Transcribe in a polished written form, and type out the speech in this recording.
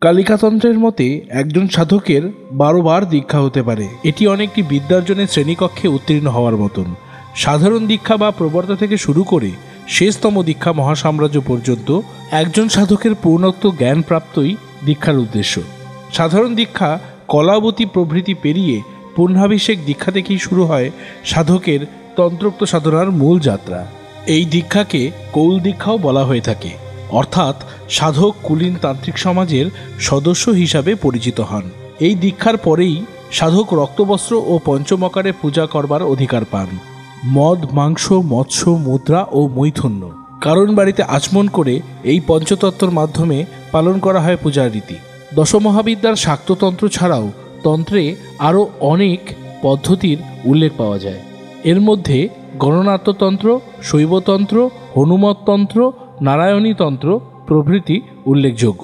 কালিকাতন্ত্রের মতে একজন সাধকের 12 বার দীক্ষা হতে পারে। এটি অনেকটি বিদ্যার্জনের শ্রেণীকক্ষে উত্তীর্ণ হওয়ার মতন। সাধারণ দীক্ষা বা প্রবর্তন থেকে শুরু করে শেষতম দীক্ষা মহাসাম্রাজ্য পর্যন্ত একজন সাধকের পূর্ণত্ব জ্ঞান প্রাপ্তই দীক্ষার উদ্দেশ্য। সাধারণ দীক্ষা কলাবতী প্রভৃতি পেরিয়ে পূর্ণাভিষেক দীক্ষা থেকেই শুরু হয় সাধকের তন্ত্রোক্ত সাধনার মূল যাত্রা। এই দীক্ষাকে কৌল দীক্ষাও বলা হয়ে থাকে, অর্থাৎ সাধক কুলীন তান্ত্রিক সমাজের সদস্য হিসাবে পরিচিত হন। এই দীক্ষার পরেই সাধক রক্তবস্ত্র ও পঞ্চমকারে পূজা করবার অধিকার পান। মদ, মাংস, মৎস্য, মুদ্রা ও মৈথুন্য কারণ বাড়িতে আচমন করে এই পঞ্চতত্ত্বর মাধ্যমে পালন করা হয় পূজার রীতি। দশমহাবিদ্যার শাক্ততন্ত্র ছাড়াও তন্ত্রে আরও অনেক পদ্ধতির উল্লেখ পাওয়া যায়। এর মধ্যে গণনাট্যতন্ত্র, শৈবতন্ত্র, হনুমততন্ত্র, নারায়ণী তন্ত্র প্রভৃতি উল্লেখযোগ্য।